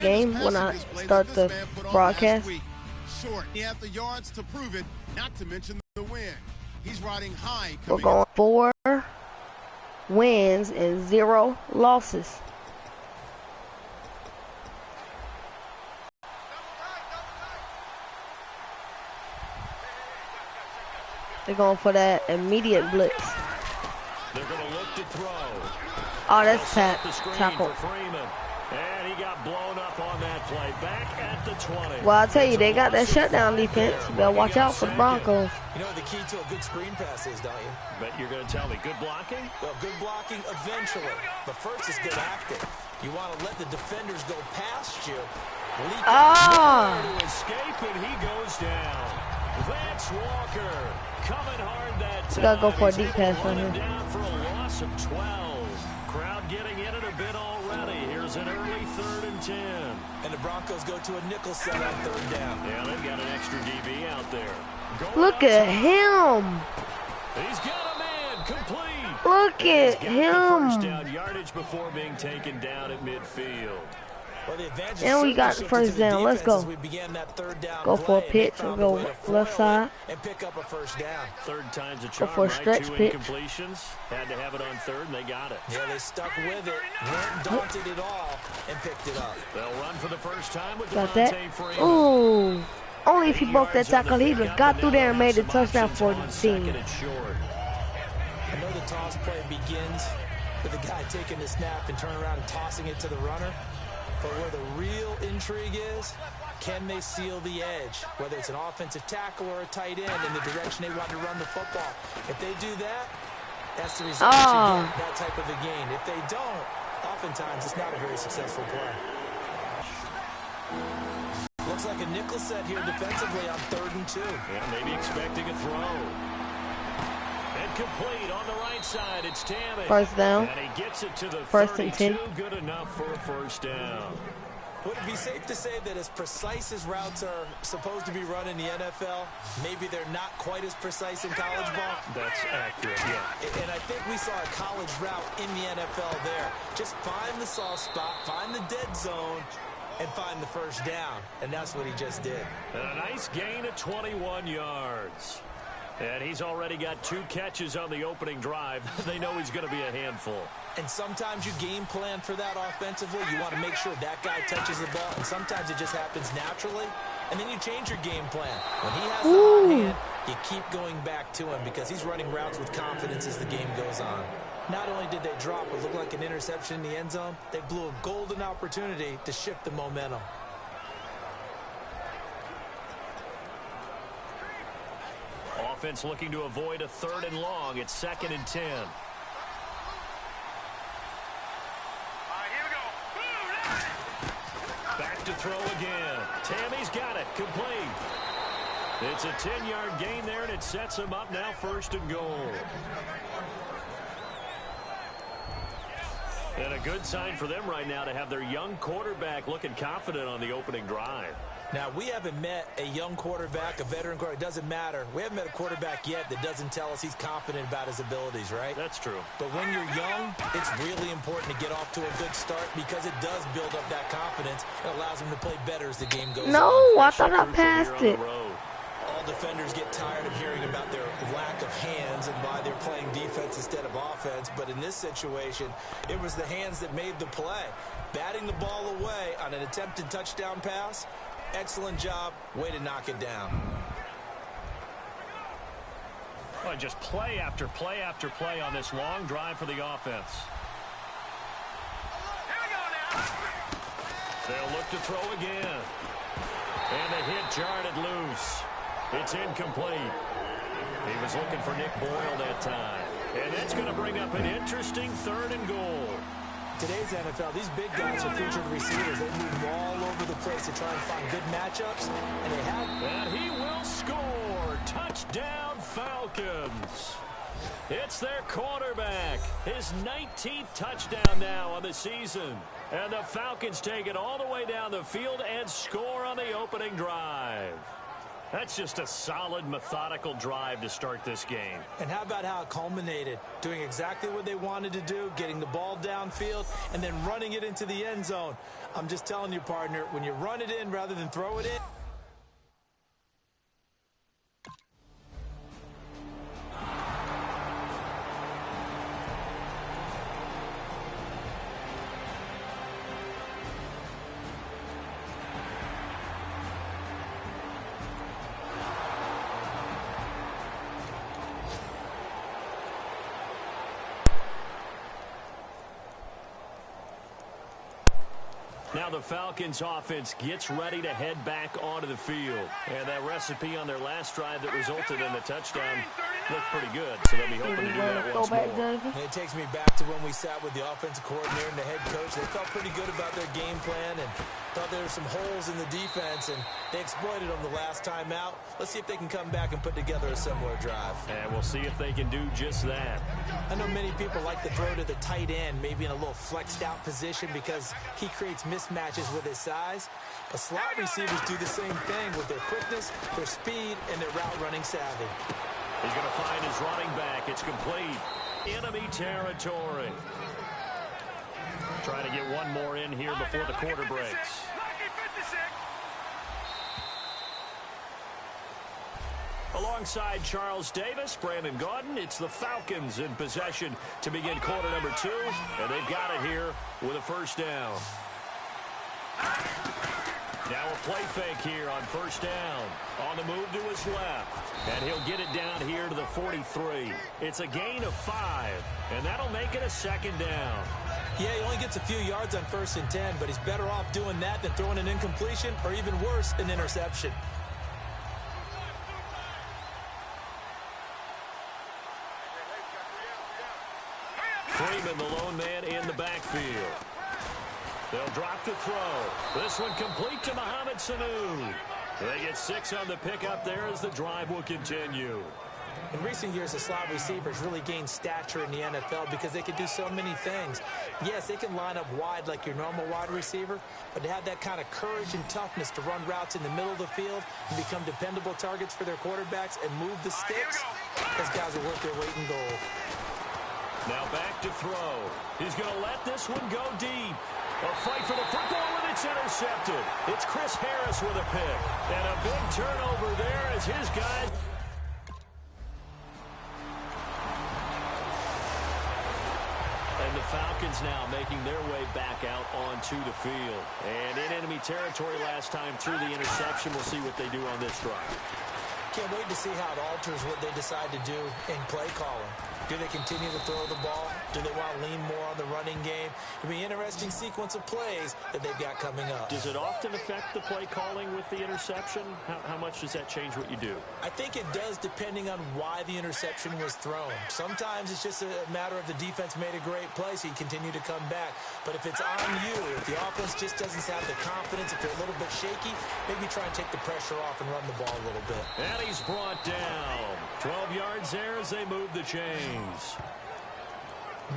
game when I start the broadcast. Short. He had the yards to prove it, not to mention the win. He's riding high. We're going 4 wins and 0 losses. They're going for that immediate blitz. They're going to look to throw. Oh, that's tackle. And he got blown up on that play. Back at the 20. Well, I'll tell you, they got that shutdown defense. You better watch out for the Broncos. You know what the key to a good screen pass is, don't you? But you're going to tell me, good blocking? Well, good blocking eventually. But first is good acting. You want to let the defenders go past you. To escape, and he goes down. Vance Walker coming hard that time. We got to go for a deep pass right here. Down for a loss of 12. Crowd getting in it a bit already. Here's an early 3rd and 10. And the Broncos go to a nickel set on 3rd down. Yeah, they've got an extra DB out there. Look at him. He's got a man complete. Look at him. First down yardage before being taken down at midfield. Well, and we got the first down. Let's go. Go for a pitch and go left side. And pick up a first down. 3rd time's a charm, go for a stretch pitch. Incompletions. Had to have it on 3rd, and they got it. Yeah, they stuck with it. Weren't daunted at all and picked it up. They'll run for the first time with got that. Ooh. Only if he broke that tackle, he would have got through there and made a touchdown for the team. I know the toss play begins with the guy taking the snap and turning around and tossing it to the runner. But where the real intrigue is, can they seal the edge? Whether it's an offensive tackle or a tight end in the direction they want to run the football. If they do that, that's the result you get, that type of a gain. If they don't, oftentimes it's not a very successful play. Looks like a nickel set here defensively on 3rd and 2. Yeah, maybe expecting a throw. And complete on the right side. It's Tammy. First down. And he gets it to the 1st and 10. Good enough for a first down. Would it be safe to say that as precise as routes are supposed to be run in the NFL, maybe they're not quite as precise in college ball? That's accurate, yeah. And I think we saw a college route in the NFL there. Just find the soft spot, find the dead zone, and find the first down. And that's what he just did. And a nice gain of 21 yards. And he's already got 2 catches on the opening drive. They know he's going to be a handful. And sometimes you game plan for that offensively. You want to make sure that guy touches the ball. And sometimes it just happens naturally. And then you change your game plan. When he has the hot hand, you keep going back to him because he's running routes with confidence as the game goes on. Not only did they drop what looked like an interception in the end zone, they blew a golden opportunity to shift the momentum. Offense looking to avoid a 3rd and long. It's 2nd and 10. Back to throw again. Tammy's got it. Complete. It's a 10-yard gain there, and it sets him up now 1st and goal. And a good sign for them right now to have their young quarterback looking confident on the opening drive. Now, we haven't met a young quarterback, a veteran quarterback. It doesn't matter. We haven't met a quarterback yet that doesn't tell us he's confident about his abilities, right? That's true. But when you're young, it's really important to get off to a good start because it does build up that confidence and allows him to play better as the game goes on. No, I thought I passed it. All defenders get tired of hearing about their lack of hands and why they're playing defense instead of offense. But in this situation, it was the hands that made the play. Batting the ball away on an attempted touchdown pass. Excellent job. Way to knock it down. Well, just play after play after play on this long drive for the offense. They'll look to throw again. And the hit jarred it loose. It's incomplete. He was looking for Nick Boyle that time. And that's going to bring up an interesting 3rd and goal. Today's NFL, these big guys are featured receivers. They move all over the place to try and find good matchups, and they have. And he will score. Touchdown, Falcons. It's their quarterback. His 19th touchdown now on the season. And the Falcons take it all the way down the field and score on the opening drive. That's just a solid, methodical drive to start this game. And how about how it culminated? Doing exactly what they wanted to do, getting the ball downfield, and then running it into the end zone. I'm just telling you, partner, when you run it in rather than throw it in. Now the Falcons offense gets ready to head back onto the field. And that recipe on their last drive that resulted in a touchdown looked pretty good. So they'll be hoping to do that once more. And it takes me back to when we sat with the offensive coordinator and the head coach. They felt pretty good about their game plan and thought there were some holes in the defense, and they exploited them the last time out. Let's see if they can come back and put together a similar drive. And we'll see if they can do just that. I know many people like to throw to the tight end, maybe in a little flexed out position because he creates mismatches with his size. But slot receivers do the same thing with their quickness, their speed, and their route running savvy. He's going to find his running back. It's complete. Enemy territory. Trying to get one more in here before the quarter breaks. Alongside Charles Davis, Brandon Gaudin, it's the Falcons in possession to begin quarter number 2, and they've got it here with a first down. Now a play fake here on first down. On the move to his left, and he'll get it down here to the 43. It's a gain of 5, and that'll make it a second down. Yeah, he only gets a few yards on 1st and 10, but he's better off doing that than throwing an incompletion or even worse, an interception. Freeman, the lone man in the backfield. They'll drop the throw. This one complete to Mohamed Sanu. They get 6 on the pickup there as the drive will continue. In recent years, the slot receivers really gained stature in the NFL because they can do so many things. Yes, they can line up wide like your normal wide receiver, but to have that kind of courage and toughness to run routes in the middle of the field and become dependable targets for their quarterbacks and move the sticks, those guys are worth their weight in gold. Now back to throw. He's going to let this one go deep. A fight for the football, and it's intercepted. It's Chris Harris with a pick. And a big turnover there as his guys... And the Falcons now making their way back out onto the field. And in enemy territory last time through the interception. We'll see what they do on this drive. Can't wait to see how it alters what they decide to do in play calling. Do they continue to throw the ball? Do they want to lean more on the running game? It'll be an interesting sequence of plays that they've got coming up. Does it often affect the play calling with the interception? How much does that change what you do? I think it does depending on why the interception was thrown. Sometimes it's just a matter of the defense made a great play, so you continue to come back. But if it's on you, if the offense just doesn't have the confidence, if they're a little bit shaky, maybe try and take the pressure off and run the ball a little bit. And he's brought down. 12 yards there as they move the chains.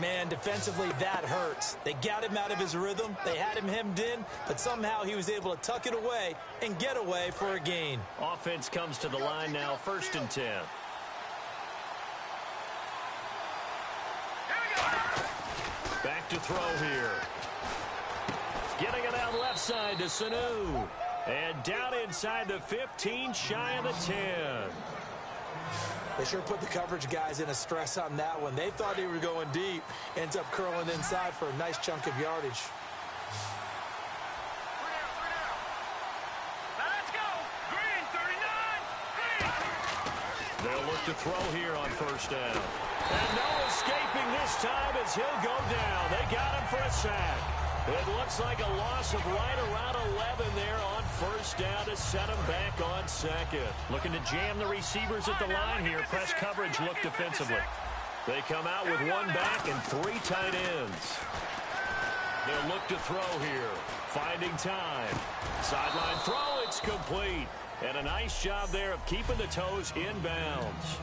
Man, defensively, that hurts. They got him out of his rhythm. They had him hemmed in, but somehow he was able to tuck it away and get away for a gain. Offense comes to the line now, 1st and 10. Back to throw here. Getting it out left side to Sanu. And down inside the 15, shy of the 10. They sure put the coverage guys in a stress on that one. They thought he was going deep. Ends up curling inside for a nice chunk of yardage. Let's go. Green, 39. They'll look to throw here on 1st down. And no escaping this time as he'll go down. They got him for a sack. It looks like a loss of right around 11 there on 1st down to set him back on 2nd. Looking to jam the receivers at the line here. Press coverage look defensively. They come out with 1 back and 3 tight ends. They'll look to throw here. Finding time. Sideline throw, it's complete. And a nice job there of keeping the toes inbounds.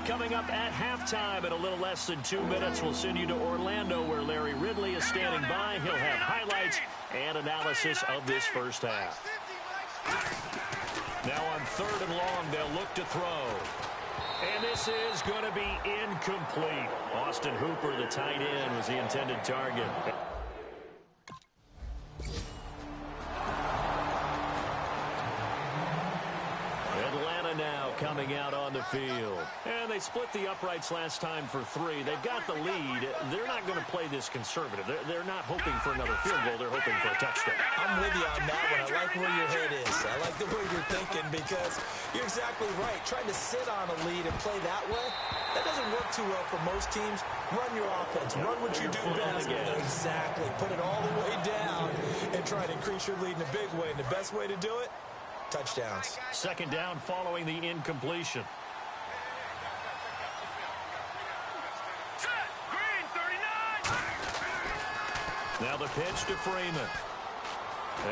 Coming up at halftime in a little less than 2 minutes, we'll send you to Orlando where Larry Ridley is standing by. He'll have highlights and analysis of this first half. Now on 3rd and long, they'll look to throw. And this is going to be incomplete. Austin Hooper, the tight end, was the intended target. Atlanta now coming out on the field. And they split the uprights last time for 3. They've got the lead. They're not going to play this conservative. They're not hoping for another field goal. They're hoping for a touchdown. I'm with you on that one. I like where your head is. I like the way you're thinking because you're exactly right. Trying to sit on a lead and play that way, that doesn't work too well for most teams. Run your offense. Run what you do best. Exactly. Put it all the way down and try to increase your lead in a big way. And the best way to do it, touchdowns. 2nd down following the incompletion. Green, 39. Now the pitch to Freeman.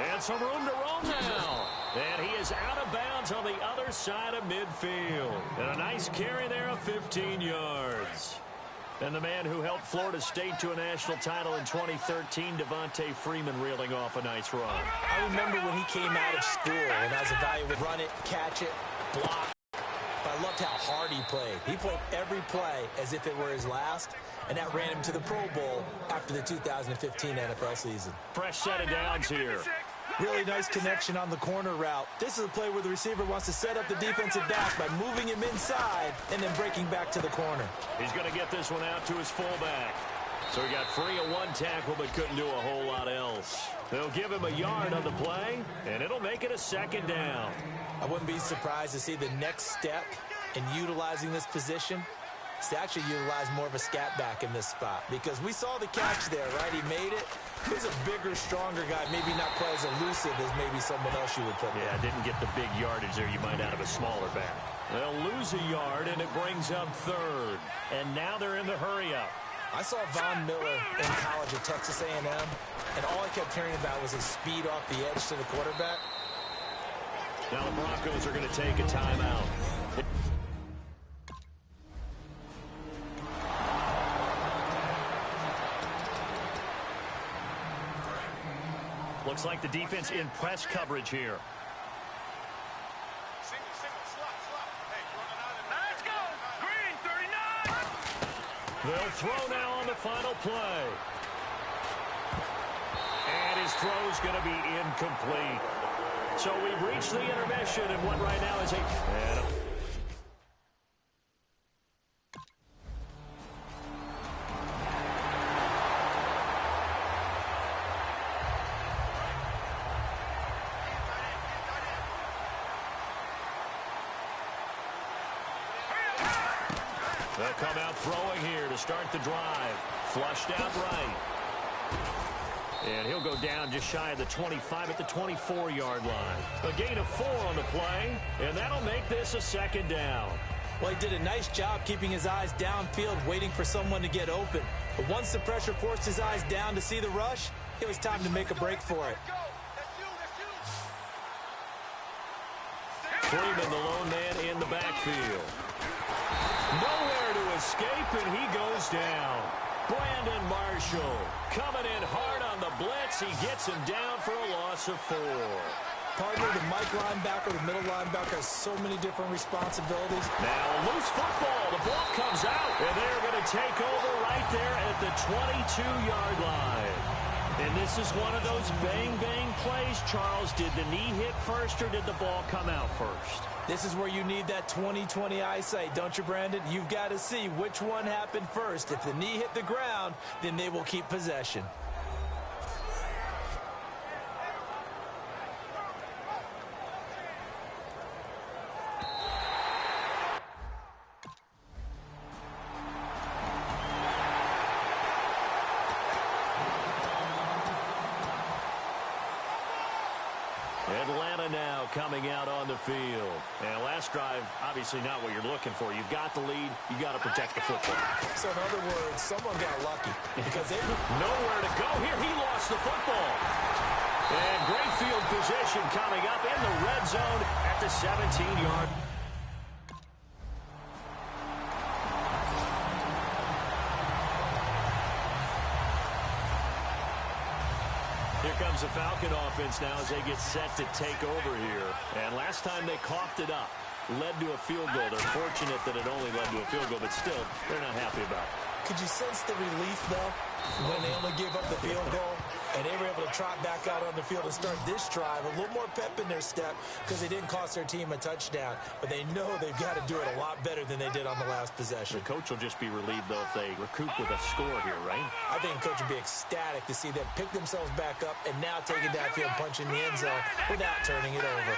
And some room to roam now. And he is out of bounds on the other side of midfield. And a nice carry there of 15 yards. And the man who helped Florida State to a national title in 2013, Devontae Freeman, reeling off a nice run. I remember when he came out of school and I was evaluated, run it, catch it, block. But I loved how hard he played. He played every play as if it were his last, and that ran him to the Pro Bowl after the 2015 NFL season. Fresh set of downs here. Really nice connection on the corner route. This is a play where the receiver wants to set up the defensive back by moving him inside and then breaking back to the corner. He's going to get this one out to his fullback. So he got free of 1 tackle but couldn't do a whole lot else. They'll give him a yard on the play, and it'll make it a 2nd down. I wouldn't be surprised to see the next step in utilizing this position is to actually utilize more of a scat back in this spot, because we saw the catch there, right? He made it. He's a bigger, stronger guy, maybe not quite as elusive as maybe someone else you would put there. Yeah, didn't get the big yardage there you might out of a smaller back. They'll lose a yard, and it brings up 3rd. And now they're in the hurry-up. I saw Von Miller in college at Texas A&M, and all I kept hearing about was his speed off the edge to the quarterback. Now the Broncos are going to take a timeout. Looks like the defense in press coverage here. Let's go. Green, 39. They'll throw now on the final play. And his throw's going to be incomplete. So we've reached the intermission, and what right now is a... They'll come out throwing here to start the drive. Flushed out right. And he'll go down just shy of the 25 at the 24-yard line. A gain of 4 on the play, and that'll make this a 2nd down. Well, he did a nice job keeping his eyes downfield, waiting for someone to get open. But once the pressure forced his eyes down to see the rush, it was time to make a break for it. Freeman, the lone man in the backfield. Nowhere to escape, and he goes down. Brandon Marshall coming in hard on the blitz. He gets him down for a loss of 4. Partner, the Mike linebacker, the middle linebacker has so many different responsibilities. Now a loose football. The ball comes out, and they're going to take over right there at the 22-yard line. And this is one of those bang-bang plays, Charles. Did the knee hit first, or did the ball come out first? This is where you need that 20/20 eyesight, don't you, Brandon? You've got to see which one happened first. If the knee hit the ground, then they will keep possession. Atlanta now coming out on the field. And last drive, obviously not what you're looking for. You've got the lead. You got to protect the football. So in other words, someone got lucky because they nowhere to go here. He lost the football. And great field position coming up in the red zone at the 17-yard. Here comes the Falcon offense now as they get set to take over here. And last time they coughed it up, led to a field goal. They're fortunate that it only led to a field goal, but still, they're not happy about it. Could you sense the relief, though, when they only gave up the field goal and they were able to trot back out on the field and start this drive? A little more pep in their step because they didn't cost their team a touchdown, but they know they've got to do it a lot better than they did on the last possession. The coach will just be relieved, though, if they recoup with a score here, right? I think the coach will be ecstatic to see them pick themselves back up and now take it downfield and punch in the end zone without turning it over.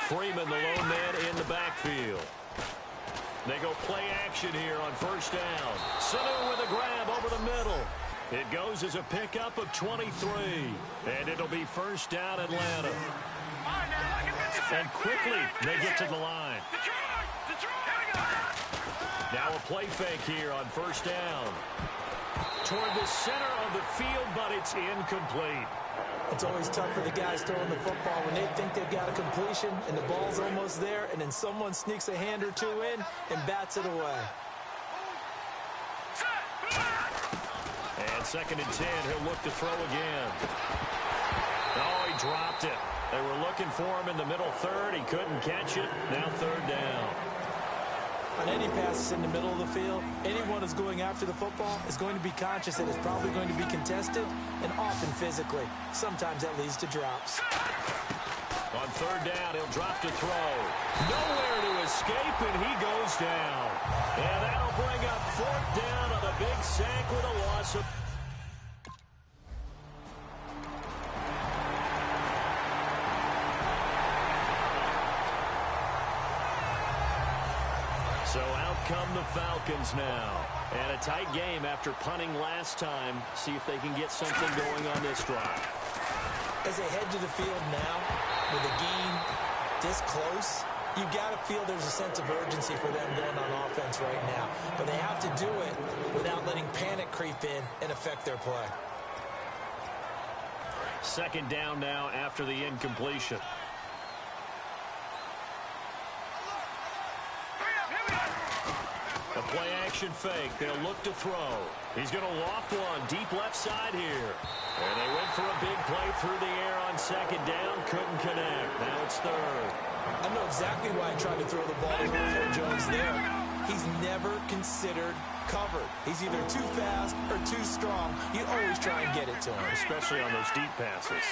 Freeman, the lone man in the backfield. They go play action here on first down. Sanu with a grab over the middle. It goes as a pickup of 23. And it'll be first down Atlanta. And quickly they get to the line. Now a play fake here on first down. Toward the center of the field, but it's incomplete. It's always tough for the guys throwing the football when they think they've got a completion and the ball's almost there, and then someone sneaks a hand or two in and bats it away. And 2nd and 10, he'll look to throw again. Oh, he dropped it. They were looking for him in the middle third. He couldn't catch it. Now 3rd down. On any passes in the middle of the field, anyone who's going after the football is going to be conscious that it's probably going to be contested and often physically. Sometimes that leads to drops. On 3rd down, he'll drop to throw. Nowhere to escape, and he goes down. And that'll bring up 4th down on a big sack with a loss of... So out come the Falcons now. And a tight game after punting last time. See if they can get something going on this drive. As they head to the field now, with a game this close, you got to feel there's a sense of urgency for them going on offense right now. But they have to do it without letting panic creep in and affect their play. 2nd down now after the incompletion. A play-action fake. They'll look to throw. He's going to loft one deep left side here. And they went for a big play through the air on 2nd down. Couldn't connect. Now it's 3rd. I know exactly why he tried to throw the ball to Julio Jones there. He's never considered covered. He's either too fast or too strong. You always try and get it to him. Especially on those deep passes.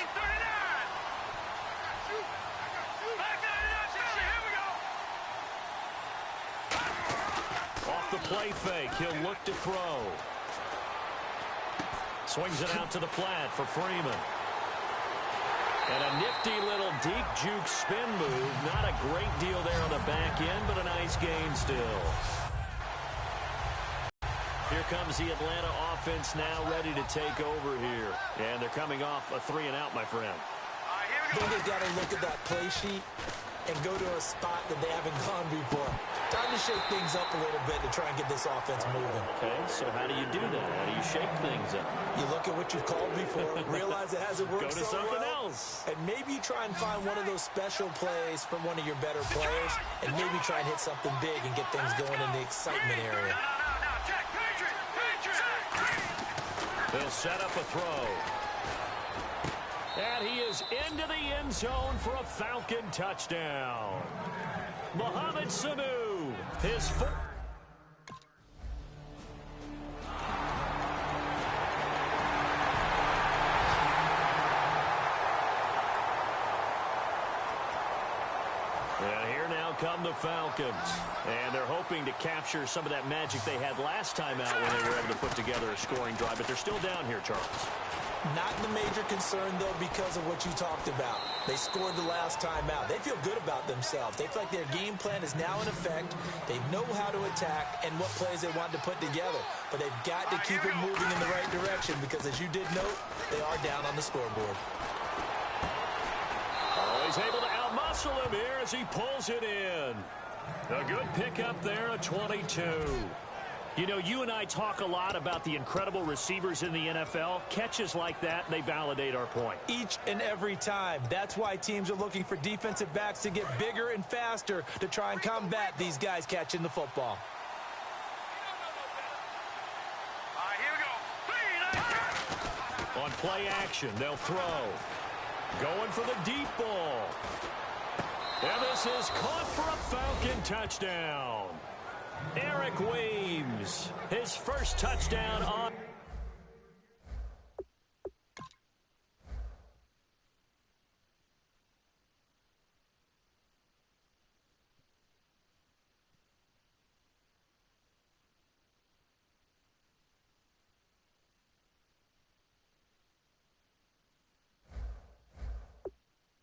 Off the play fake, he'll look to throw. Swings it out to the flat for Freeman. And a nifty little deep juke spin move. Not a great deal there on the back end, but a nice gain still. Here comes the Atlanta offense now ready to take over here. And they're coming off a 3-and-out, my friend. I think they've got to look at that play sheet and go to a spot that they haven't gone before. Time to shake things up a little bit to try and get this offense moving. Okay, so how do you do that? How do you shake things up? You look at what you've called before, realize it hasn't worked Go to so something well, else. and maybe you try and find one of those special plays from one of your better players, and maybe try and hit something big and get things going in the excitement area. They'll set up a throw. And he is into the end zone for a Falcon touchdown. Mohamed Sanu, his fourth. And here now come the Falcons. And they're hoping to capture some of that magic they had last time out when they were able to put together a scoring drive. But they're still down here, Charles. Not the major concern, though, because of what you talked about. They scored the last time out. They feel good about themselves. They feel like their game plan is now in effect. They know how to attack and what plays they want to put together. But they've got to keep it moving in the right direction because, as you did note, they are down on the scoreboard. Oh, he's able to outmuscle him here as he pulls it in. A good pickup there, a 22. You know, you and I talk a lot about the incredible receivers in the NFL. Catches like that, they validate our point. Each and every time. That's why teams are looking for defensive backs to get bigger and faster to try and combat these guys catching the football. On play action, they'll throw. Going for the deep ball. And this is caught for a Falcon touchdown. Eric Weems, his first touchdown on...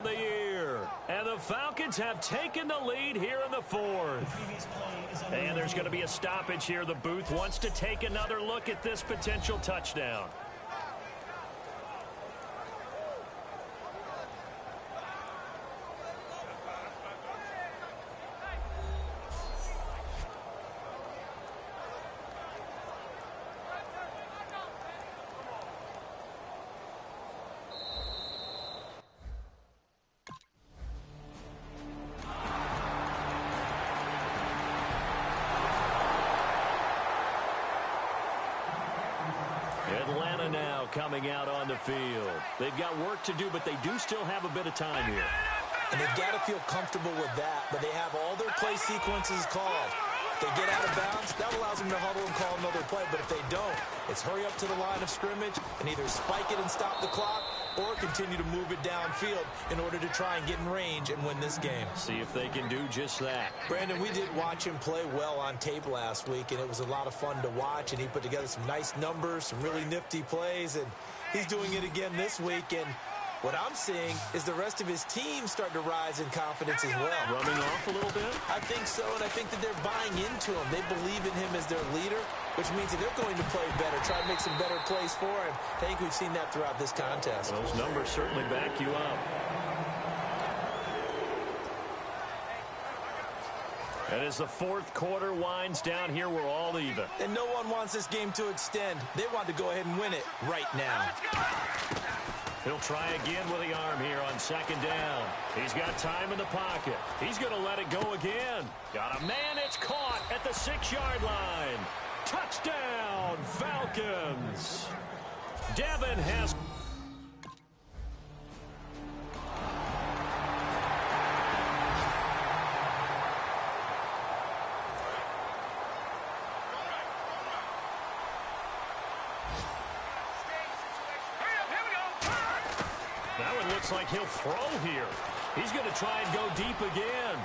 the year. And the Falcons have taken the lead here in the fourth. And there's going to be a stoppage here. The booth wants to take another look at this potential touchdown. Atlanta now coming out on the field. They've got work to do, but they do still have a bit of time here. And they've got to feel comfortable with that, but they have all their play sequences called. If they get out of bounds, that allows them to huddle and call another play, but if they don't, it's hurry up to the line of scrimmage and either spike it and stop the clock or continue to move it downfield in order to try and get in range and win this game. See if they can do just that. Brandon, we did watch him play well on tape last week, and it was a lot of fun to watch, and he put together some nice numbers, some really nifty plays, and he's doing it again this week, and what I'm seeing is the rest of his team starting to rise in confidence as well. Rubbing off a little bit? I think so, and I think that they're buying into him. They believe in him as their leader, which means that they're going to play better, try to make some better plays for him. I think we've seen that throughout this contest. Those numbers certainly back you up. And as the fourth quarter winds down here, we're all even. And no one wants this game to extend. They want to go ahead and win it right now. He'll try again with the arm here on second down. He's got time in the pocket. He's going to let it go again. Got a man. It's caught at the 6-yard line. Touchdown, Falcons. Devin has... Now it looks like he'll throw here. He's going to try and go deep again.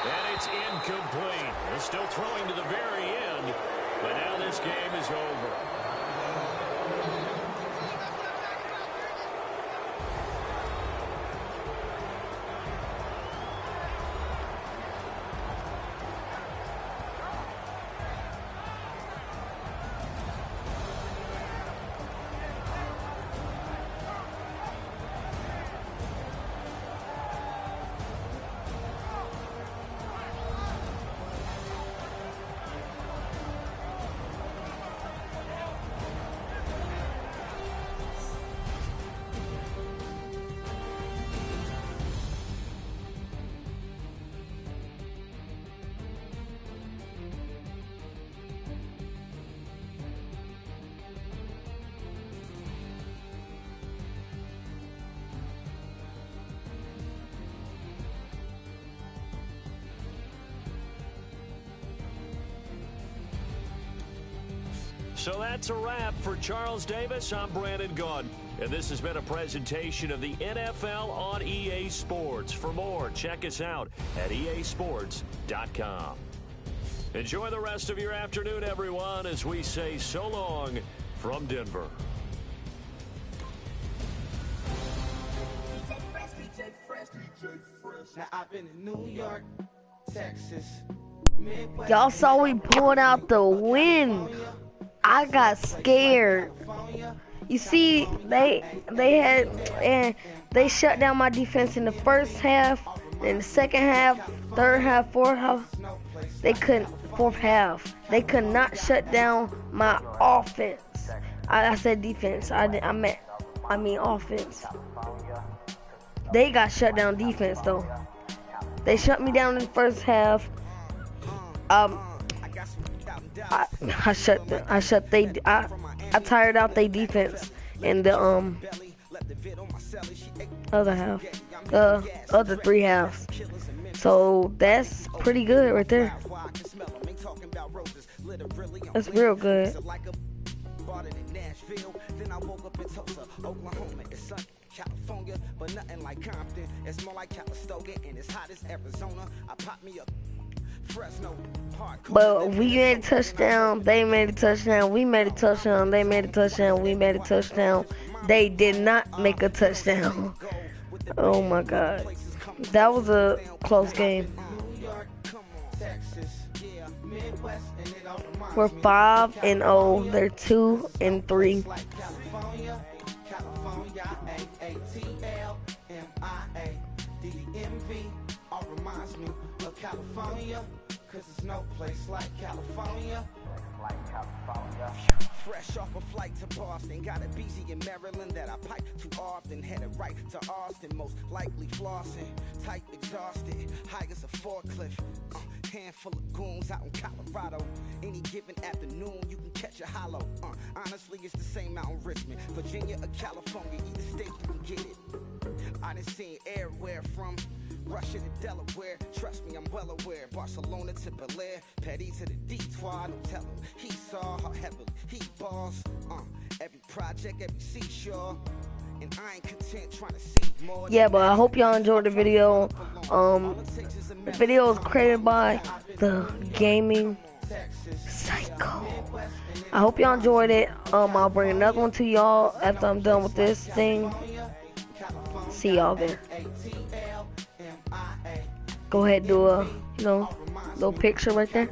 And it's incomplete. They're still throwing to the very end, but now this game is over. So that's a wrap for Charles Davis. I'm Brandon Gunn, and this has been a presentation of the NFL on EA Sports. For more, check us out at easports.com. Enjoy the rest of your afternoon, everyone, as we say so long from Denver. Now I've been in New York, Texas. Y'all saw we pulled out the win. I got scared. You see, they shut down my defense in the first half, in the second half, third half, fourth half. They couldn't. Fourth half, they could not shut down my offense. I said defense. I mean offense. They got shut down defense though. They shut me down in the first half. I tired out their defense, in the other half, other 3 halves. So that's pretty good right there. That's real good. California, but nothing like Compton. It's more like Calistoga and it's hot as Arizona. I pop me up Fresno. But we made a touchdown, they made a touchdown, we made a touchdown, they made a touchdown, we made a touchdown. They did not make a touchdown. Oh my God. That was a close game. We're 5-0, they're 2-3. California, cause there's no place like California. Fresh off a flight to Boston, got a BZ in Maryland that I pipe too often. Headed right to Austin, most likely flossing. Tight, exhausted, high as a forklift. Handful of goons out in Colorado. Any given afternoon, you can catch a hollow. Honestly, it's the same mountain Richmond, Virginia or California, either state you can get it. I done seen everywhere from Russia to Delaware, trust me, I'm well aware. Barcelona to Bel Air, Petty to the D-Twa, don't tell him. He saw how heavily he balls. Every project, every seashore. And I ain't content trying to see more. Yeah, but I hope y'all enjoyed the video. The video was created by the Gaming Psycho. I hope y'all enjoyed it. I'll bring another one to y'all after I'm done with this thing. See y'all there. Go ahead and do a, little picture right there.